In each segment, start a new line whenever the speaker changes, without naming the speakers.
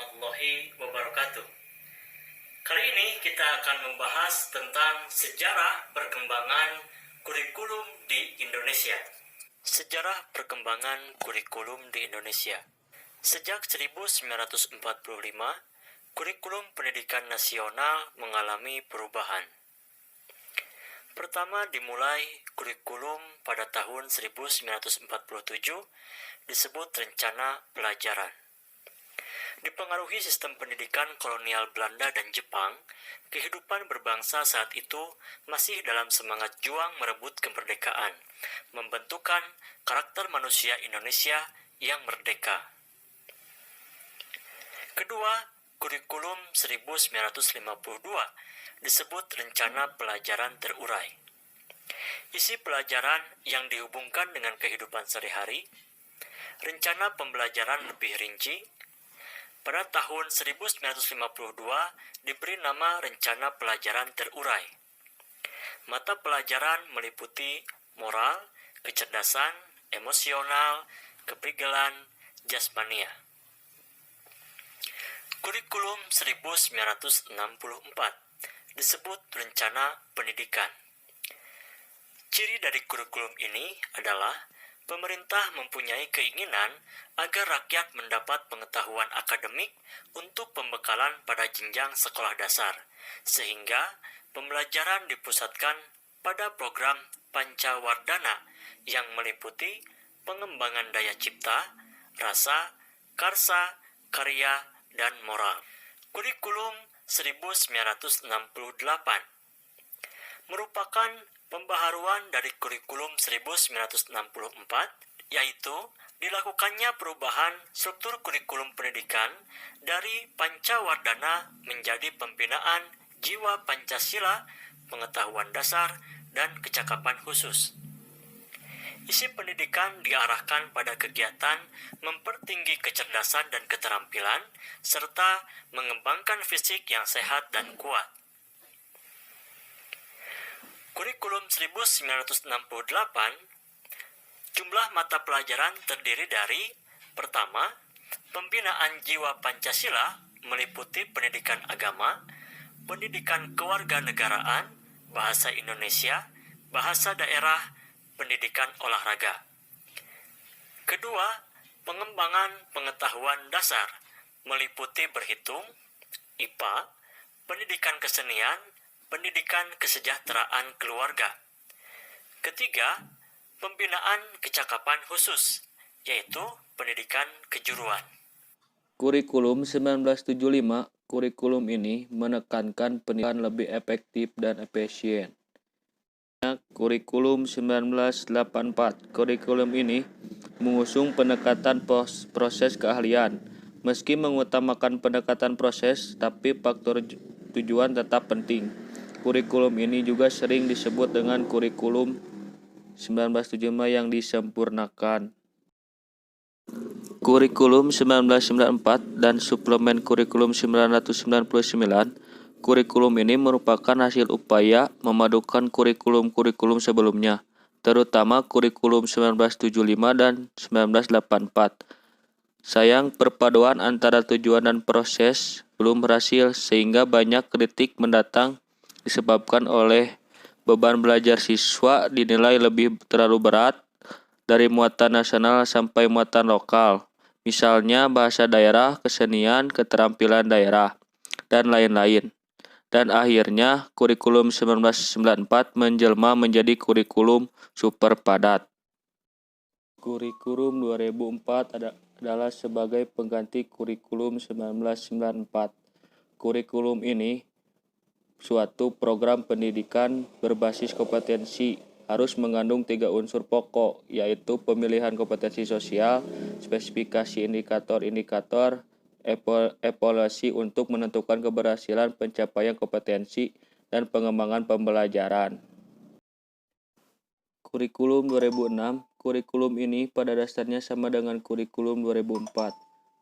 warahmatullahi wabarakatuh. Kali ini kita akan membahas tentang sejarah perkembangan kurikulum di Indonesia. Sejarah perkembangan kurikulum di Indonesia. Sejak 1945, kurikulum pendidikan nasional mengalami perubahan. Pertama dimulai kurikulum pada tahun 1947 disebut Rencana Pelajaran. Dipengaruhi sistem pendidikan kolonial Belanda dan Jepang, kehidupan berbangsa saat itu masih dalam semangat juang merebut kemerdekaan, membentukkan karakter manusia Indonesia yang merdeka. Kedua, kurikulum 1952 disebut Rencana Pelajaran Terurai. Isi pelajaran yang dihubungkan dengan kehidupan sehari-hari, rencana pembelajaran lebih rinci. Pada tahun 1952 diberi nama Rencana Pelajaran Terurai. Mata pelajaran meliputi moral, kecerdasan, emosional, keprigelan, jasmania. Kurikulum 1964 disebut Rencana Pendidikan. Ciri dari kurikulum ini adalah pemerintah mempunyai keinginan agar rakyat mendapat pengetahuan akademik untuk pembekalan pada jenjang sekolah dasar, sehingga pembelajaran dipusatkan pada program Pancawardhana yang meliputi pengembangan daya cipta, rasa, karsa, karya, dan moral. Kurikulum 1968 merupakan pembaharuan dari kurikulum 1964, yaitu dilakukannya perubahan struktur kurikulum pendidikan dari Pancawardhana menjadi pembinaan jiwa Pancasila, pengetahuan dasar, dan kecakapan khusus. Isi pendidikan diarahkan pada kegiatan mempertinggi kecerdasan dan keterampilan, serta mengembangkan fisik yang sehat dan kuat. Kurikulum 1968, jumlah mata pelajaran terdiri dari: pertama, pembinaan jiwa Pancasila meliputi pendidikan agama, pendidikan kewarganegaraan, bahasa Indonesia, bahasa daerah, pendidikan olahraga. Kedua, pengembangan pengetahuan dasar meliputi berhitung, IPA, pendidikan kesenian, pendidikan kesejahteraan keluarga. Ketiga, pembinaan kecakapan khusus, yaitu pendidikan kejuruan.
Kurikulum 1975, kurikulum ini menekankan pendidikan lebih efektif dan efisien. Kurikulum 1984, kurikulum ini mengusung pendekatan proses keahlian. Meski mengutamakan pendekatan proses, tapi faktor tujuan tetap penting. Kurikulum ini juga sering disebut dengan kurikulum 1975 yang disempurnakan. Kurikulum 1994 dan suplemen kurikulum 1999, kurikulum ini merupakan hasil upaya memadukan kurikulum-kurikulum sebelumnya, terutama kurikulum 1975 dan 1984. Sayang, perpaduan antara tujuan dan proses belum berhasil, sehingga banyak kritik mendatang disebabkan oleh beban belajar siswa dinilai lebih terlalu berat dari muatan nasional sampai muatan lokal, misalnya bahasa daerah, kesenian, keterampilan daerah, dan lain-lain. Dan akhirnya kurikulum 1994 menjelma menjadi kurikulum super padat. Kurikulum 2004 adalah sebagai pengganti kurikulum 1994. Kurikulum ini suatu program pendidikan berbasis kompetensi, harus mengandung 3 unsur pokok, yaitu pemilihan kompetensi sosial, spesifikasi indikator-indikator, evaluasi untuk menentukan keberhasilan pencapaian kompetensi, dan pengembangan pembelajaran. Kurikulum 2006, kurikulum ini pada dasarnya sama dengan kurikulum 2004.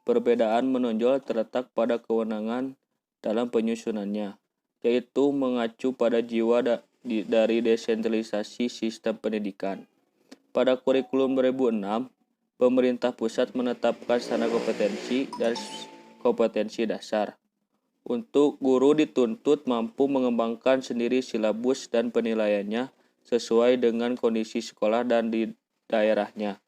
Perbedaan menonjol terletak pada kewenangan dalam penyusunannya, yaitu mengacu pada jiwa dari desentralisasi sistem pendidikan. Pada kurikulum 2006, pemerintah pusat menetapkan standar kompetensi dan kompetensi dasar. Untuk guru dituntut mampu mengembangkan sendiri silabus dan penilaiannya sesuai dengan kondisi sekolah dan di daerahnya.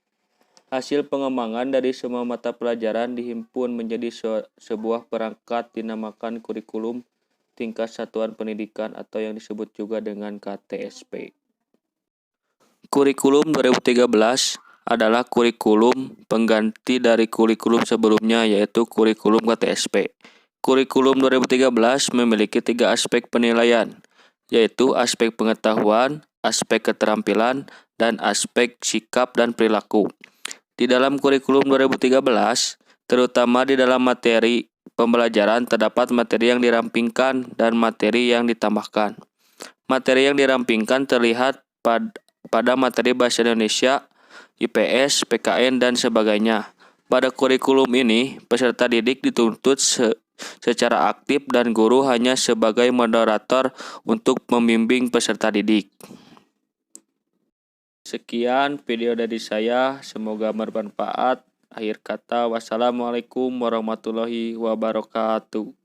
Hasil pengembangan dari semua mata pelajaran dihimpun menjadi sebuah perangkat dinamakan kurikulum tingkat satuan pendidikan atau yang disebut juga dengan KTSP. Kurikulum 2013 adalah kurikulum pengganti dari kurikulum sebelumnya yaitu kurikulum KTSP. Kurikulum 2013 memiliki 3 aspek penilaian, yaitu aspek pengetahuan, aspek keterampilan, dan aspek sikap dan perilaku. Di dalam kurikulum 2013, terutama di dalam materi pembelajaran terdapat materi yang dirampingkan dan materi yang ditambahkan. Materi yang dirampingkan terlihat pada materi Bahasa Indonesia, IPS, PKN, dan sebagainya. Pada kurikulum ini, peserta didik dituntut secara aktif dan guru hanya sebagai moderator untuk membimbing peserta didik. Sekian video dari saya, semoga bermanfaat. Akhir kata, wassalamualaikum warahmatullahi wabarakatuh.